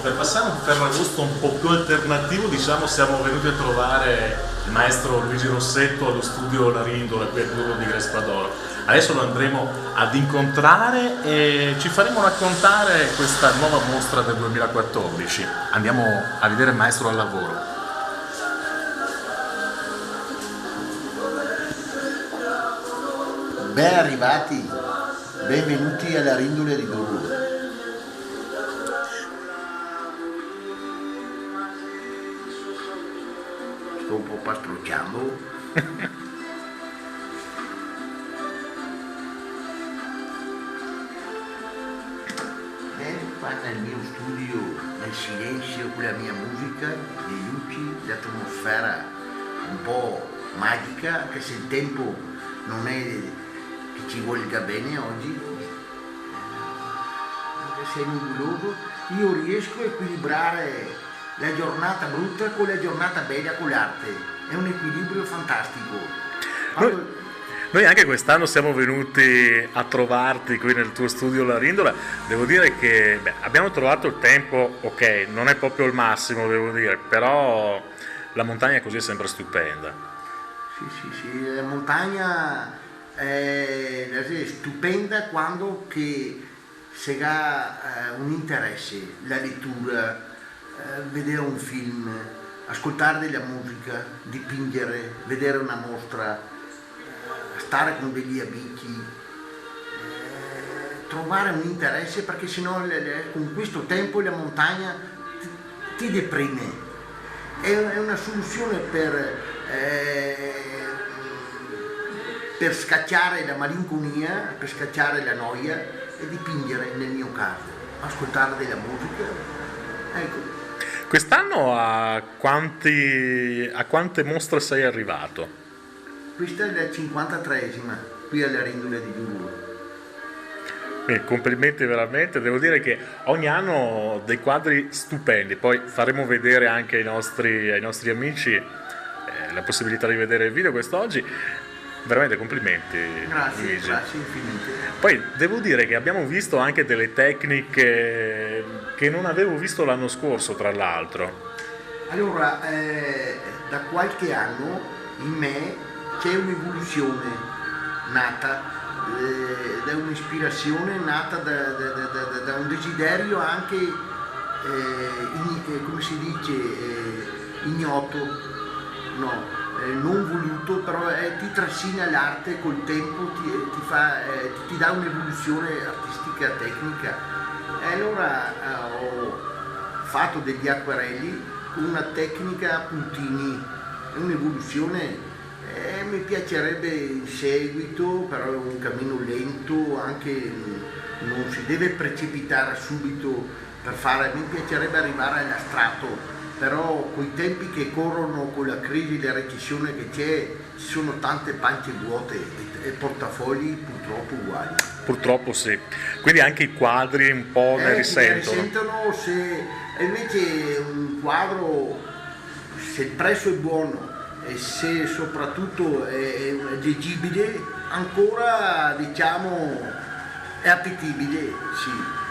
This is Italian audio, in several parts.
Per passare un Ferragosto un po' più alternativo, diciamo, siamo venuti a trovare il maestro Luigi Rossetto allo studio La Rindola qui a Durlo di Grespadoro. Adesso lo andremo ad incontrare e ci faremo raccontare questa nuova mostra del 2014. Andiamo a vedere il maestro al lavoro. Ben arrivati, benvenuti alla Rindola di Durlo. Sto un po' pastrocciando. Qua nel mio studio, nel silenzio, con la mia musica, le luci, l'atmosfera un po' magica, anche se il tempo non è che ci volga bene oggi, anche se è nuvoloso, io riesco a equilibrare la giornata brutta con la giornata bella con l'arte. È un equilibrio fantastico. Noi anche quest'anno siamo venuti a trovarti qui nel tuo studio La Rindola. Devo dire che abbiamo trovato il tempo, ok, non è proprio il massimo, devo dire, però la montagna così è sempre stupenda. Sì, la montagna è stupenda quando che si ha un interesse, la lettura, vedere un film, ascoltare della musica, dipingere, vedere una mostra, stare con degli amici, trovare un interesse, perché sennò con questo tempo la montagna ti deprime. È una soluzione per scacciare la malinconia, per scacciare la noia e dipingere, nel mio caso, ascoltare della musica. Ecco. Quest'anno a quante mostre sei arrivato? Questa è la 53esima qui alla Rindola di Durlo. Complimenti veramente, devo dire che ogni anno dei quadri stupendi, poi faremo vedere anche ai nostri amici la possibilità di vedere il video quest'oggi. Veramente complimenti, Luigi. Grazie infinite. Poi devo dire che abbiamo visto anche delle tecniche che non avevo visto l'anno scorso, tra l'altro. Allora, da qualche anno in me c'è un'evoluzione nata, da un'ispirazione nata da un desiderio anche, come si dice, ignoto, no. Non voluto, però ti trascina l'arte col tempo, ti dà un'evoluzione artistica, tecnica. E allora ho fatto degli acquarelli con una tecnica a puntini, un'evoluzione. Mi piacerebbe in seguito, però è un cammino lento, anche non si deve precipitare subito per fare, mi piacerebbe arrivare all'astratto. Però con i tempi che corrono, con la crisi, la recessione che c'è, ci sono tante pance vuote e portafogli purtroppo uguali. Purtroppo sì, quindi anche i quadri un po' ne risentono. Ne risentono, se invece un quadro, se il prezzo è buono e se soprattutto è leggibile, ancora diciamo è appetibile, sì.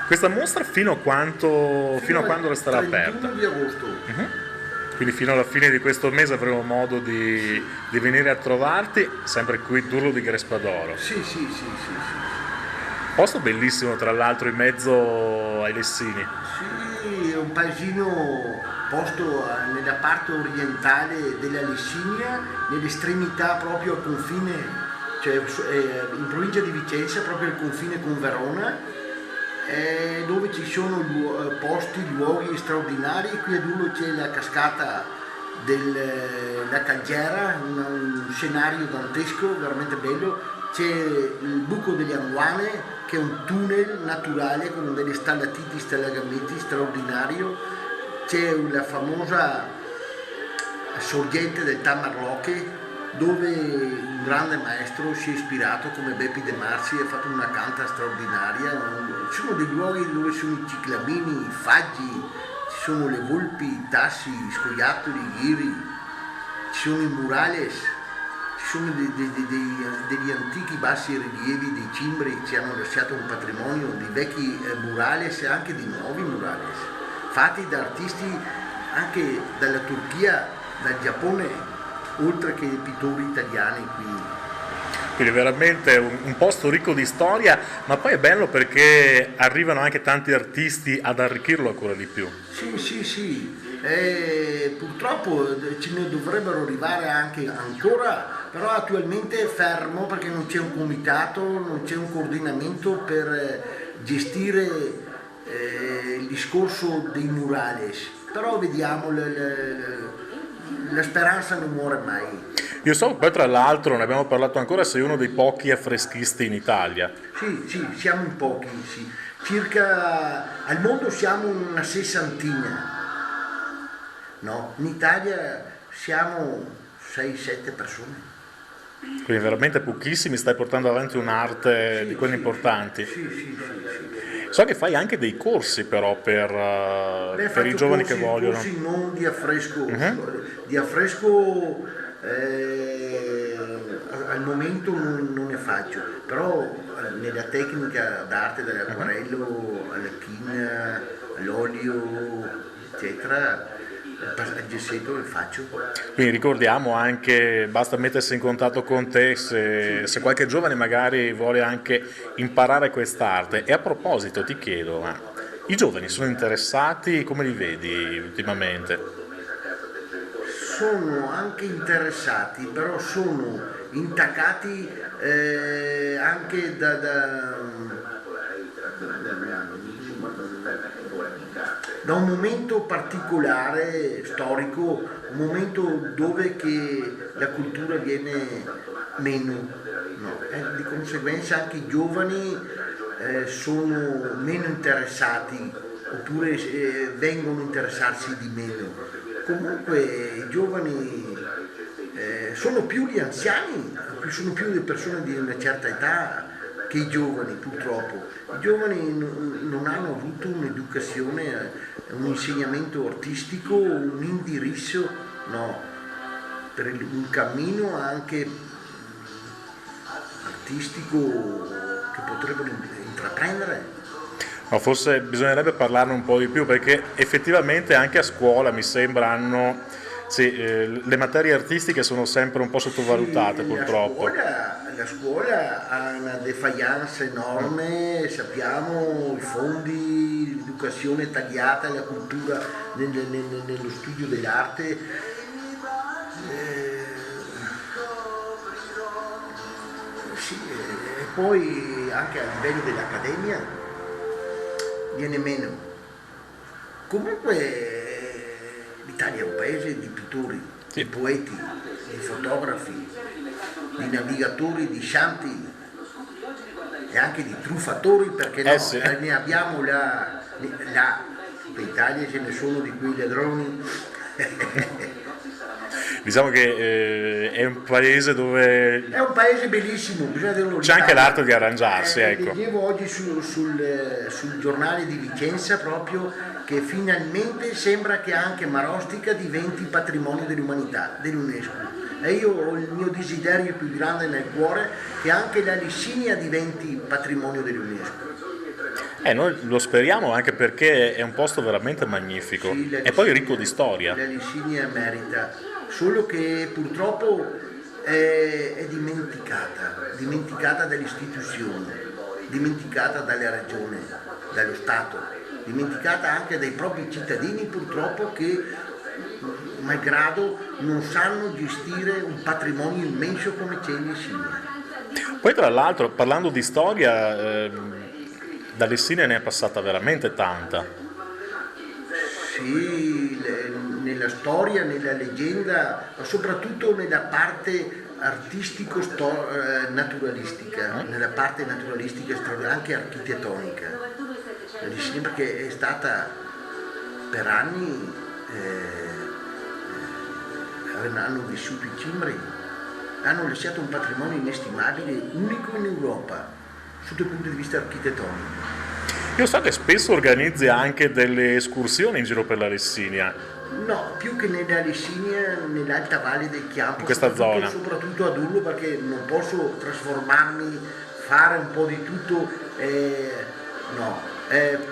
Questa mostra fino a quando resterà aperta? 31 di agosto. Quindi fino alla fine di questo mese avremo modo di venire a trovarti, sempre qui Durlo di Grespadoro. Sì. Posto bellissimo, tra l'altro, in mezzo ai Lessini. Sì, è un paesino posto nella parte orientale della Lessinia, nell'estremità proprio al confine, cioè in provincia di Vicenza, proprio al confine con Verona, dove ci sono luoghi straordinari. Qui a Durlo c'è la cascata della Calgera, un scenario dantesco, veramente bello. C'è il buco delle Anguane, che è un tunnel naturale con delle stalactiti, stalagamenti straordinario. C'è la famosa sorgente del Tamarloche, dove un grande maestro si è ispirato come Beppi De Marsi, ha fatto una canta straordinaria. Ci sono dei luoghi dove sono i ciclamini, i faggi, ci sono le volpi, i tassi, i scoiattoli, i ghiri, ci sono i murales, ci sono degli antichi bassi rilievi dei cimbri che ci hanno lasciato un patrimonio di vecchi murales e anche di nuovi murales, fatti da artisti anche dalla Turchia, dal Giappone, oltre che pittori italiani qui. Quindi veramente un posto ricco di storia, ma poi è bello perché arrivano anche tanti artisti ad arricchirlo ancora di più. Sì. Purtroppo ce ne dovrebbero arrivare anche ancora, però attualmente è fermo perché non c'è un comitato, non c'è un coordinamento per gestire il discorso dei murales. Però vediamo, la speranza non muore mai. Io so, poi tra l'altro, ne abbiamo parlato ancora, sei uno dei pochi affreschisti in Italia. Sì, siamo in pochi, sì. Circa al mondo siamo una sessantina. No, in Italia siamo 6-7 persone. Quindi veramente pochissimi, stai portando avanti un'arte di quelle importanti. Sì. So che fai anche dei corsi però per i giovani che vogliono. Corsi non di affresco, di affresco al momento non ne faccio, però nella tecnica d'arte dell'acquarello, alla china, all'olio, eccetera, il gessetto lo faccio. Quindi ricordiamo anche, basta mettersi in contatto con te se qualche giovane magari vuole anche imparare quest'arte. E a proposito ti chiedo, ma i giovani sono interessati, come li vedi ultimamente? Sono anche interessati, però sono intaccati anche da un momento particolare storico, un momento dove che la cultura viene meno, no? Di conseguenza anche i giovani sono meno interessati oppure vengono a interessarsi di meno. Comunque i giovani sono più gli anziani, sono più le persone di una certa età che i giovani, purtroppo. I giovani non hanno avuto un'educazione, un insegnamento artistico, un indirizzo, no, per un cammino anche artistico che potrebbero intraprendere. Ma forse bisognerebbe parlarne un po' di più perché effettivamente anche a scuola mi sembra le materie artistiche sono sempre un po' sottovalutate, purtroppo. La scuola ha una defiance enorme, sappiamo, i fondi, l'educazione tagliata, la cultura nello studio dell'arte. E poi anche a livello dell'accademia viene meno. Comunque l'Italia è un paese di pittori, di poeti, di fotografi, di navigatori, di scianti e anche di truffatori, perché no? Sì. Ne abbiamo in Italia ce ne sono di quei ladroni. Diciamo che è un paese dove È un paese bellissimo, bisogna dirlo. c'è anche l'arte di arrangiarsi, ecco. Leggevo oggi sul giornale di Vicenza proprio che finalmente sembra che anche Marostica diventi patrimonio dell'umanità, dell'UNESCO. E io ho il mio desiderio più grande nel cuore che anche la Licinia diventi patrimonio dell'UNESCO. Noi lo speriamo anche perché è un posto veramente magnifico e poi ricco di storia. La Licinia merita, solo che purtroppo è dimenticata dalle istituzioni, dimenticata dalle regioni, dallo Stato, dimenticata anche dai propri cittadini purtroppo che malgrado non sanno gestire un patrimonio immenso come c'è in Licinia. Poi tra l'altro, parlando di storia, da Lessinia ne è passata veramente tanta. Sì, nella storia, nella leggenda, ma soprattutto nella parte artistico-naturalistica, nella parte naturalistica anche architettonica. La Lessinia perché è stata per anni, hanno vissuto i cimbri, hanno lasciato un patrimonio inestimabile, unico in Europa, sotto il punto di vista architettonico. Io so che spesso organizzi anche delle escursioni in giro per la Lessinia. No, più che nelle Alessinia, nell'alta valle del Chiampo, In questa zona. soprattutto a Durlo, perché non posso trasformarmi, fare un po' di tutto, no.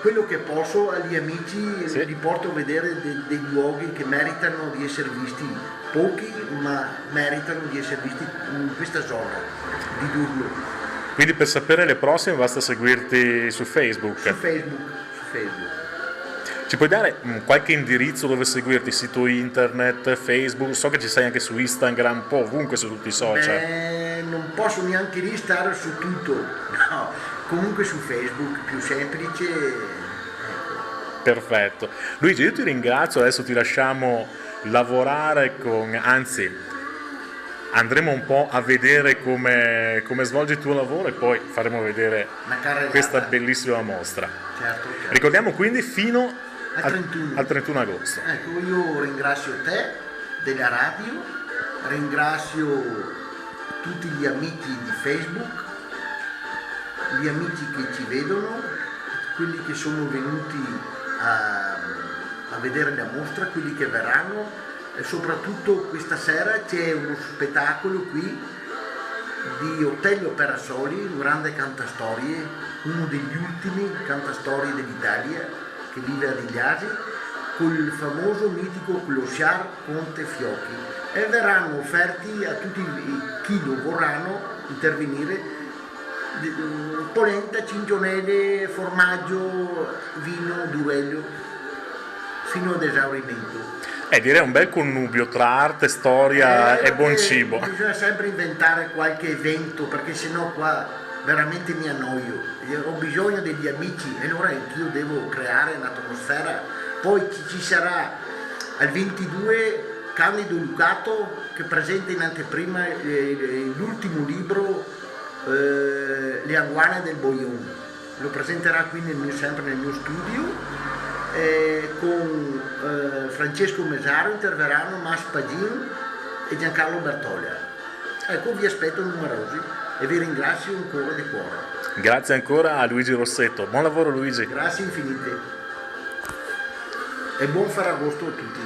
Quello che posso agli amici Sì. li porto a vedere dei luoghi che meritano di essere visti, pochi ma meritano di essere visti in questa zona di Durlo, Quindi per sapere le prossime basta seguirti su Facebook. su Facebook, su Facebook. Ci puoi dare qualche indirizzo dove seguirti? Sito internet, Facebook? So che ci sei anche su Instagram, un po' ovunque su tutti i social. Non posso neanche lì stare su tutto, no, comunque su Facebook, più semplice, ecco. Perfetto. Luigi, io ti ringrazio, adesso ti lasciamo lavorare anzi, andremo un po' a vedere come svolgi il tuo lavoro e poi faremo vedere Una carrellata. questa bellissima mostra. Certo, certo. Ricordiamo quindi fino Al 31. al 31 agosto. Ecco, io ringrazio te della radio, ringrazio tutti gli amici di Facebook, gli amici che ci vedono, quelli che sono venuti a vedere la mostra, quelli che verranno, e soprattutto questa sera c'è uno spettacolo qui di Otello Perassoli, un grande cantastorie, uno degli ultimi cantastorie dell'Italia, che vive a Digliasi, con il famoso mitico Clochard Conte Fiocchi, e verranno offerti a tutti chi lo vorranno intervenire polenta, cincionelle, formaggio, vino, durello, fino ad esaurimento. Direi un bel connubio tra arte, storia e buon cibo. Bisogna sempre inventare qualche evento, perché sennò qua veramente mi annoio. Ho bisogno degli amici e allora anch'io devo creare un'atmosfera. Poi ci sarà al 22 Candido Lucato che presenta in anteprima l'ultimo libro, Le Anguane del Boion. Lo presenterà qui sempre nel mio studio. Con Francesco Mesaro interverranno Mas Pagin e Giancarlo Bertoglia. Ecco, vi aspetto numerosi e vi ringrazio ancora di cuore. Grazie ancora a Luigi Rossetto. Buon lavoro Luigi. Grazie infinite e buon Ferragosto a tutti.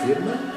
firma?